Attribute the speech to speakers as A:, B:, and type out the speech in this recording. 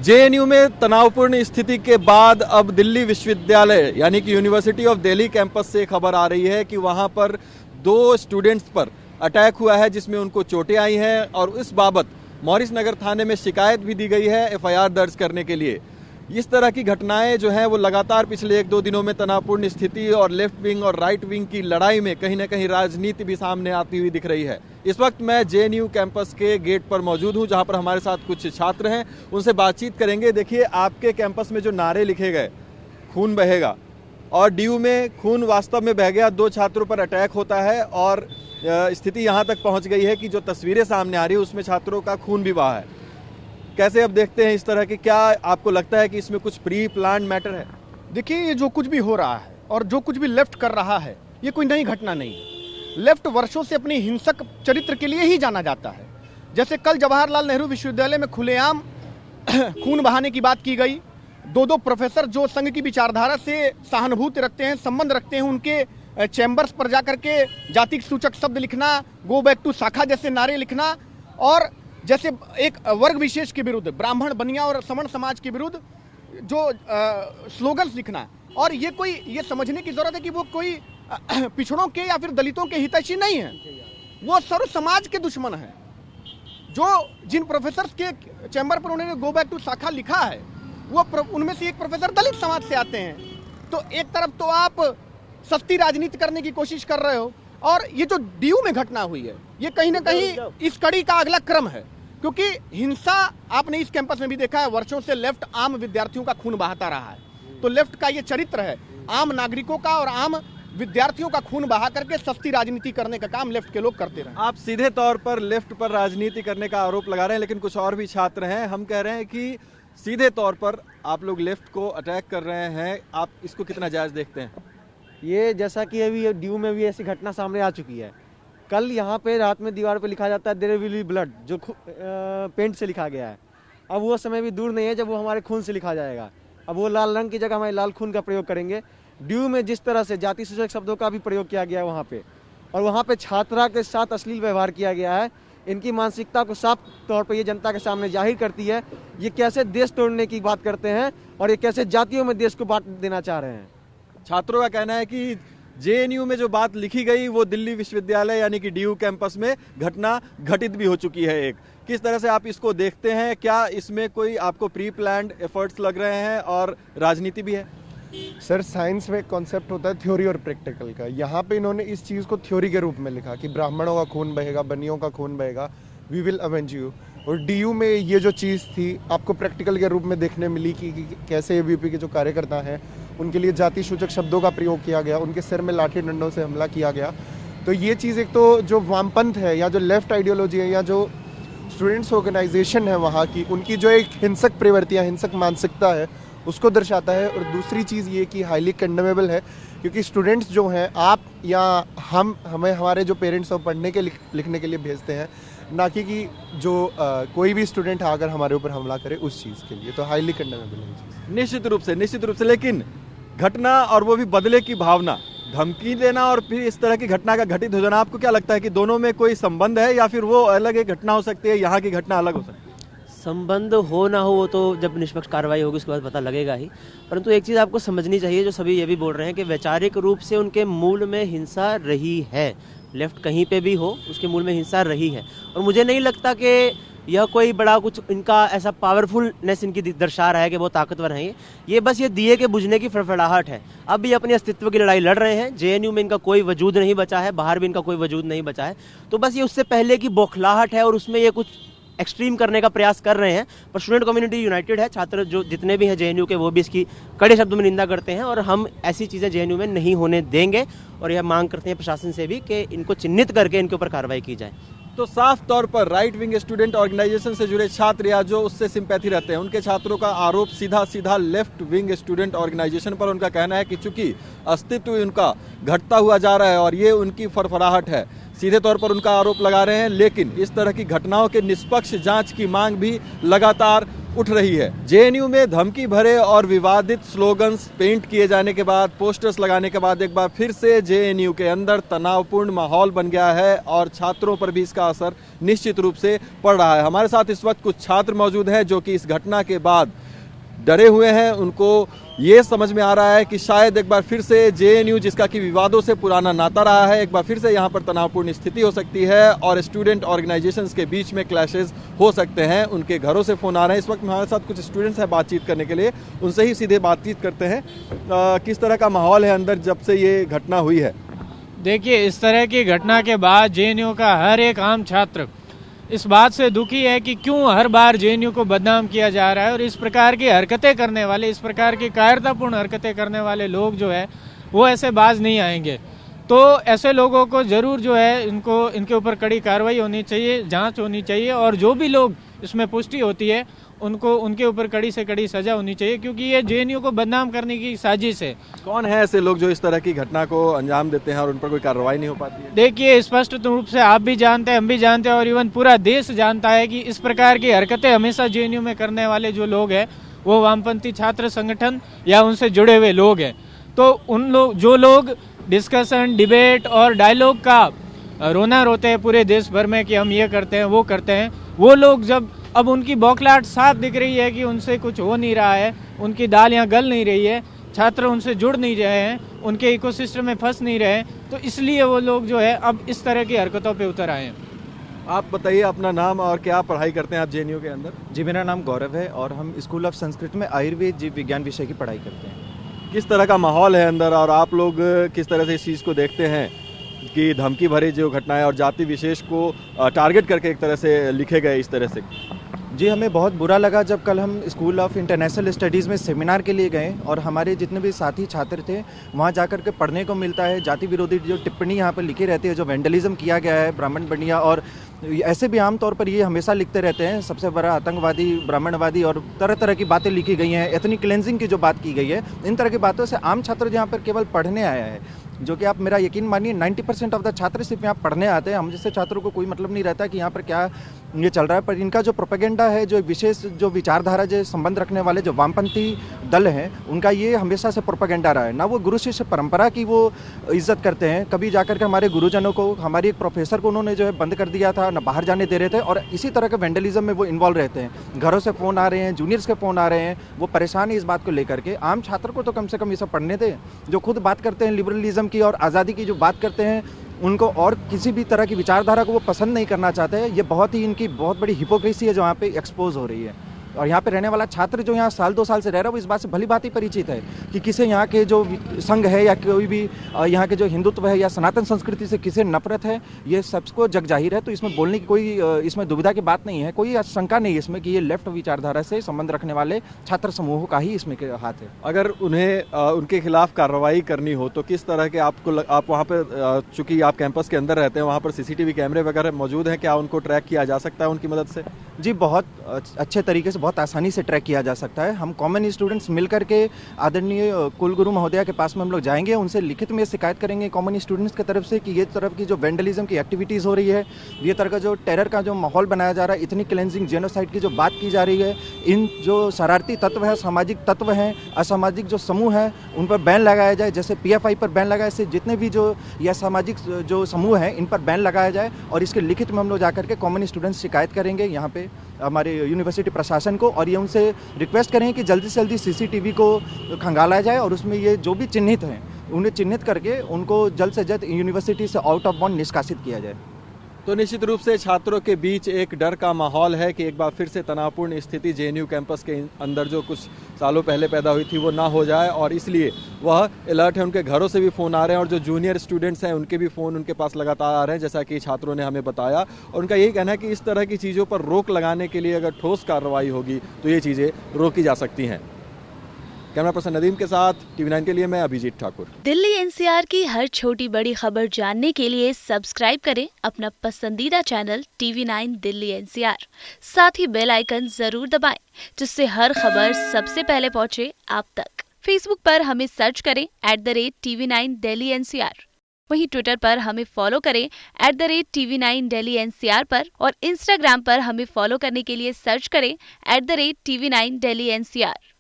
A: JNU में तनावपूर्ण स्थिति के बाद अब दिल्ली विश्वविद्यालय यानी कि यूनिवर्सिटी ऑफ दिल्ली कैंपस से खबर आ रही है कि वहां पर 2 स्टूडेंट्स पर अटैक हुआ है जिसमें उनको चोटें आई हैं और इस बाबत मॉरिस नगर थाने में शिकायत भी दी गई है एफआईआर दर्ज करने के लिए। इस तरह की घटनाएं जो हैं वो लगातार पिछले 1-2 दिनों में तनावपूर्ण स्थिति और लेफ्ट विंग और राइट विंग की लड़ाई में कहीं ना कहीं राजनीति भी सामने आती हुई दिख रही है। इस वक्त मैं जेएनयू कैंपस के गेट पर मौजूद हूं जहां पर हमारे साथ कुछ छात्र हैं, उनसे बातचीत करेंगे। देखिए, आपके कैंपस में जो नारे लिखे गए खून बहेगा और डीयू में खून वास्तव में बह गया, 2 छात्रों पर अटैक होता है और स्थिति यहाँ तक पहुँच गई है कि जो तस्वीरें सामने आ रही है उसमें छात्रों का खून भी बहा है। कैसे अब देखते हैं इस तरह की, क्या आपको लगता है कि इसमें कुछ प्री प्लान मैटर है?
B: देखिए, ये जो कुछ भी हो रहा है और जो कुछ भी लेफ्ट कर रहा है ये कोई नई घटना नहीं है। लेफ्ट वर्षों से अपनी हिंसक चरित्र के लिए ही जाना जाता है। जैसे कल जवाहरलाल नेहरू विश्वविद्यालय में खुलेआम खून बहाने की बात की गई, 2 प्रोफेसर जो संघ की विचारधारा से सहानुभूति रखते हैं, संबंध रखते हैं, उनके चैम्बर्स पर जाकर के जाति सूचक शब्द लिखना, गो बैक टू शाखा जैसे नारे लिखना और जैसे एक वर्ग विशेष के विरुद्ध, ब्राह्मण, बनिया और समण समाज के विरुद्ध जो स्लोगन्स लिखना, और ये समझने की जरूरत है कि वो कोई पिछड़ों के या फिर दलितों के हितैषी नहीं है, वो सर्व समाज के दुश्मन है। जो जिन प्रोफेसर के चैम्बर पर उन्होंने गो बैक टू शाखा लिखा है वो उनमें से एक प्रोफेसर दलित समाज से आते हैं। तो एक तरफ तो आप सस्ती राजनीति करने की कोशिश कर रहे हो और ये जो डीयू में घटना हुई है ये कहीं ना कहीं इस कड़ी का अगला क्रम है, क्योंकि हिंसा आपने इस कैंपस में भी देखा है, वर्षों से लेफ्ट आम विद्यार्थियों का खून बहाता रहा है। तो लेफ्ट का ये चरित्र है, आम नागरिकों का और आम विद्यार्थियों का खून बहा करके सस्ती राजनीति करने का काम लेफ्ट के लोग करते रहे।
A: आप सीधे तौर पर लेफ्ट पर राजनीति करने का आरोप लगा रहे हैं, लेकिन कुछ और भी छात्र हैं, हम कह रहे हैं कि सीधे तौर पर आप लोग लेफ्ट को अटैक कर रहे हैं, आप इसको कितना जायज देखते हैं?
C: ये जैसा कि अभी डीयू में भी ऐसी घटना सामने आ चुकी है। कल यहाँ पे रात में दीवार पे लिखा जाता है देयर विल बी ब्लड, जो पेंट से लिखा गया है। अब वो समय भी दूर नहीं है जब वो हमारे खून से लिखा जाएगा। अब वो लाल रंग की जगह हमारे लाल खून का प्रयोग करेंगे। डीयू में जिस तरह से जाति सूचक शब्दों का भी प्रयोग किया गया है वहाँ पे, और वहाँ पे छात्रा के साथ अश्लील व्यवहार किया गया है, इनकी मानसिकता को साफ तौर पर ये जनता के सामने जाहिर करती है ये कैसे देश तोड़ने की बात करते हैं और ये कैसे जातियों में देश को बांट देना चाह रहे हैं।
A: छात्रों का कहना है कि जेएनयू में जो बात लिखी गई वो दिल्ली विश्वविद्यालय यानी कि डीयू कैंपस में घटना घटित भी हो चुकी है एक। किस तरह से आप इसको देखते हैं? क्या इसमें कोई आपको प्री प्लान्ड एफर्ट्स लग रहे हैं और राजनीति भी है?
D: सर, साइंस में एक कॉन्सेप्ट होता है थ्योरी और प्रैक्टिकल का। यहाँ पे इन्होंने इस चीज़ को थ्योरी के रूप में लिखा कि ब्राह्मणों का खून बहेगा, बनियों का खून बहेगा, वी विल अवेंज यू। और डीयू में ये जो चीज़ थी आपको प्रैक्टिकल के रूप में देखने मिली कि कैसे एबीवीपी के जो कार्यकर्ता हैं उनके लिए जाति सूचक शब्दों का प्रयोग किया गया, उनके सिर में लाठी डंडों से हमला किया गया। तो ये चीज़ एक तो जो वामपंथ है या जो लेफ्ट आइडियोलॉजी है या जो स्टूडेंट्स ऑर्गेनाइजेशन है वहाँ की, उनकी जो एक हिंसक प्रवृत्तियाँ, हिंसक मानसिकता है उसको दर्शाता है। और दूसरी चीज़ ये कि हाईली कंडेमेबल है, क्योंकि स्टूडेंट्स जो हैं, आप या हमें हमारे जो पेरेंट्स हैं पढ़ने के लिखने के लिए भेजते हैं, ना कि जो कोई भी स्टूडेंट अगर हमारे ऊपर हमला करे उस चीज़ के लिए। तो हाईली कंडेमेबल है।
A: निश्चित रूप से लेकिन घटना और वो भी बदले की भावना, धमकी देना और फिर इस तरह की घटना का घटित हो जाना, आपको क्या लगता है कि दोनों में कोई संबंध है या फिर वो अलग एक घटना हो सकती है, यहाँ की घटना अलग हो सकती है?
E: संबंध हो ना हो वो तो जब निष्पक्ष कार्रवाई होगी उसके बाद पता लगेगा ही, परंतु एक चीज़ आपको समझनी चाहिए, जो सभी ये भी बोल रहे हैं कि वैचारिक रूप से उनके मूल में हिंसा रही है। लेफ्ट कहीं पे भी हो उसके मूल में हिंसा रही है, और मुझे नहीं लगता कि यह कोई बड़ा कुछ इनका ऐसा पावरफुलनेस इनकी दर्शा रहा है कि बहुत ताकतवर हैं। ये बस ये दिए के बुझने की फड़फड़ाहट है। अब भी अपने अस्तित्व की लड़ाई लड़ रहे हैं। जेएनयू में इनका कोई वजूद नहीं बचा है, बाहर भी इनका कोई वजूद नहीं बचा है, तो बस ये उससे पहले की बौखलाहट है और उसमें ये कुछ एक्सट्रीम करने का प्रयास कर रहे हैं। पर स्टूडेंट कम्युनिटी यूनाइटेड है, छात्र जो जितने भी हैं जेएनयू के वो भी इसकी कड़े शब्दों में निंदा करते हैं और हम ऐसी चीज़ें जेएनयू में नहीं होने देंगे और यह मांग करते हैं प्रशासन से भी कि इनको चिन्हित करके इनके ऊपर कार्रवाई की जाए।
A: तो साफ तौर पर राइट विंग स्टूडेंट ऑर्गेनाइजेशन से जुड़े छात्र या जो उससे सिंपैथी रखते हैं उनके छात्रों का आरोप सीधा लेफ्ट विंग स्टूडेंट ऑर्गेनाइजेशन पर उनका कहना है कि चूंकि अस्तित्व उनका घटता हुआ जा रहा है और ये उनकी फरफराहट है, सीधे तौर पर उनका आरोप लगा रहे हैं। लेकिन इस तरह की घटनाओं के निष्पक्ष जांच की मांग भी लगातार उठ रही है। जेएनयू में धमकी भरे और विवादित स्लोगन्स पेंट किए जाने के बाद, पोस्टर्स लगाने के बाद एक बार फिर से जेएनयू के अंदर तनावपूर्ण माहौल बन गया है और छात्रों पर भी इसका असर निश्चित रूप से पड़ रहा है। हमारे साथ इस वक्त कुछ छात्र मौजूद हैं जो कि इस घटना के बाद डरे हुए हैं। उनको ये समझ में आ रहा है कि शायद एक बार फिर से जेएनयू, जिसका कि विवादों से पुराना नाता रहा है, एक बार फिर से यहाँ पर तनावपूर्ण स्थिति हो सकती है और स्टूडेंट ऑर्गेनाइजेशंस के बीच में क्लैशेस हो सकते हैं। उनके घरों से फ़ोन आ रहे हैं। इस वक्त हमारे साथ कुछ स्टूडेंट्स हैं बातचीत करने के लिए, उनसे ही सीधे बातचीत करते हैं। किस तरह का माहौल है अंदर जब से ये घटना हुई है?
F: देखिए, इस तरह की घटना के बाद जेएनयू का हर एक आम छात्र इस बात से दुखी है कि क्यों हर बार जेएनयू को बदनाम किया जा रहा है और इस प्रकार की हरकतें करने वाले, इस प्रकार की कायरतापूर्ण हरकतें करने वाले लोग जो है वो ऐसे बाज नहीं आएंगे। तो ऐसे लोगों को जरूर जो है इनके ऊपर कड़ी कार्रवाई होनी चाहिए, जांच होनी चाहिए और जो भी लोग इसमें पुष्टि होती है उनके ऊपर कड़ी से कड़ी सजा होनी चाहिए, क्योंकि ये जेएनयू को बदनाम करने की साजिश है।
A: कौन है ऐसे लोग जो इस तरह की घटना को अंजाम देते हैं और उन पर कोई कार्रवाई नहीं हो पाती है?
F: देखिए, स्पष्ट रूप से आप भी जानते हैं, हम भी जानते हैं और इवन पूरा देश जानता है कि इस प्रकार की हरकतें हमेशा जेएनयू में करने वाले जो लोग हैं वो वामपंथी छात्र संगठन या उनसे जुड़े हुए लोग हैं। तो जो लोग डिस्कशन, डिबेट और डायलॉग का रोना रोते हैं पूरे देश भर में कि हम ये करते हैं वो करते हैं, वो लोग जब अब उनकी बौखलाहट साफ दिख रही है कि उनसे कुछ हो नहीं रहा है, उनकी दाल यहाँ गल नहीं रही है, छात्र उनसे जुड़ नहीं रहे हैं, उनके इकोसिस्टम में फंस नहीं रहे हैं, तो इसलिए वो लोग जो है अब इस तरह की हरकतों पे उतर आए हैं।
A: आप बताइए अपना नाम और क्या पढ़ाई करते हैं आप जेएनयू के अंदर?
G: जी, मेरा नाम गौरव है और हम स्कूल ऑफ संस्कृत में आयुर्वेद जीव विज्ञान विषय की पढ़ाई करते हैं।
A: किस तरह का माहौल है अंदर और आप लोग किस तरह से इस चीज़ को देखते हैं कि धमकी भरी जो घटनाएं और जाति विशेष को टारगेट करके एक तरह से लिखे गए इस तरह से?
G: जी, हमें बहुत बुरा लगा जब कल हम स्कूल ऑफ इंटरनेशनल स्टडीज़ में सेमिनार के लिए गए और हमारे जितने भी साथी छात्र थे वहाँ जाकर के पढ़ने को मिलता है जाति विरोधी जो टिप्पणी यहाँ पर लिखी रहती है, जो वेंडलिज्म किया गया है ब्राह्मण बनिया, और ऐसे भी आमतौर पर ये हमेशा लिखते रहते हैं, सबसे बड़ा आतंकवादी, ब्राह्मणवादी और तरह तरह की बातें लिखी गई हैं, एथनिक क्लेंजिंग की जो बात की गई है, इन तरह की बातों से आम छात्र यहाँ पर केवल पढ़ने आया है, जो कि आप मेरा यकीन मानिए 90% ऑफ द छात्र सिर्फ यहाँ पढ़ने आते हैं। हम जैसे छात्रों को कोई मतलब नहीं रहता कि यहाँ पर क्या ये चल रहा है, पर इनका जो प्रोपेगेंडा है, जो विशेष जो विचारधारा जो संबंध रखने वाले जो वामपंथी दल हैं, उनका ये हमेशा से प्रोपेगेंडा रहा है। ना वो गुरु शिष्य परंपरा की वो इज्जत करते हैं, कभी जाकर के हमारे गुरुजनों को, हमारी एक प्रोफेसर को उन्होंने जो है बंद कर दिया था, ना बाहर जाने दे रहे थे, और इसी तरह के वेंडलिज्म में वो इन्वॉल्व रहते हैं। घरों से फ़ोन आ रहे हैं, जूनियर्स के फ़ोन आ रहे हैं, वो परेशान है इस बात को लेकर के। आम छात्र को तो कम से कम ये सब पढ़ने दें, जो खुद बात करते हैं लिबरलिज्म की और आज़ादी की जो बात करते हैं, उनको और किसी भी तरह की विचारधारा को वो पसंद नहीं करना चाहते हैं। ये बहुत ही इनकी बहुत बड़ी हिपोक्रेसी है जो यहाँ पे एक्सपोज हो रही है। और यहाँ पे रहने वाला छात्र जो यहाँ साल 2 साल से रह रहा है वो इस बात से भली भांति परिचित है कि किसे यहाँ के जो संघ है या कोई भी यहाँ के जो हिंदुत्व है या सनातन संस्कृति से किसे नफरत है, ये सबको जग जाहिर है। तो इसमें बोलने की कोई इसमें दुविधा की बात नहीं है, कोई शंका नहीं है इसमें कि ये लेफ्ट विचारधारा से संबंध रखने वाले छात्र समूह का ही इसमें हाथ है।
A: अगर उन्हें उनके खिलाफ कार्रवाई करनी हो तो किस तरह के आप वहाँ पर, चूंकि आप कैंपस के अंदर रहते हैं, वहाँ पर सीसीटीवी कैमरे वगैरह मौजूद हैं, क्या उनको ट्रैक किया जा सकता है उनकी मदद से?
G: जी, बहुत अच्छे तरीके से, बहुत आसानी से ट्रैक किया जा सकता है। हम कॉमन स्टूडेंट्स मिलकर के आदरणीय कुलगुरु महोदया के पास में हम लोग जाएंगे, उनसे लिखित में शिकायत करेंगे कॉमन स्टूडेंट्स की तरफ से कि ये तरफ की जो वेंडलिज्म की एक्टिविटीज़ हो रही है, ये तरह का जो टेरर का जो माहौल बनाया जा रहा है, इतनी क्लेंजिंग, जेनोसाइड की जो बात की जा रही है, इन जो शरारती तत्व है, सामाजिक तत्व हैं, असामाजिक जो समूह है, उन पर बैन लगाया जाए। जैसे PFI पर बैन लगाए, ऐसे जितने भी जो या सामाजिक जो समूह हैं इन पर बैन लगाया जाए, और इसके लिखित में हम लोग जाकर के कॉमन स्टूडेंट्स शिकायत करेंगे यहाँ पे हमारे यूनिवर्सिटी प्रशासन को, और ये उनसे रिक्वेस्ट करें कि जल्दी से जल्दी CCTV को खंगाला जाए और उसमें ये जो भी चिन्हित हैं उन्हें चिन्हित करके उनको जल्द से जल्द यूनिवर्सिटी से आउट ऑफ बाउंड निष्कासित किया जाए।
A: तो निश्चित रूप से छात्रों के बीच एक डर का माहौल है कि एक बार फिर से तनावपूर्ण स्थिति जेएनयू कैंपस के अंदर जो कुछ सालों पहले पैदा हुई थी वो ना हो जाए, और इसलिए वह अलर्ट है। उनके घरों से भी फ़ोन आ रहे हैं और जो जूनियर स्टूडेंट्स हैं उनके भी फ़ोन उनके पास लगातार आ रहे हैं, जैसा कि छात्रों ने हमें बताया। और उनका यही कहना है कि इस तरह की चीज़ों पर रोक लगाने के लिए अगर ठोस कार्रवाई होगी तो ये चीज़ें रोकी जा सकती हैं। कैमरा पर्सन नदीम के साथ TV9 के लिए मैं अभिजीत ठाकुर।
H: दिल्ली NCR की हर छोटी बड़ी खबर जानने के लिए सब्सक्राइब करें अपना पसंदीदा चैनल TV9 दिल्ली NCR। साथ ही बेल आइकन जरूर दबाएं जिससे हर खबर सबसे पहले पहुंचे आप तक। फेसबुक पर हमें सर्च करें @TV9 दिल्ली NCR। वहीं ट्विटर पर हमें फॉलो करें @TV9 Delhi NCR पर, और इंस्टाग्राम पर हमें फॉलो करने के लिए सर्च करें @TV9 Delhi NCR।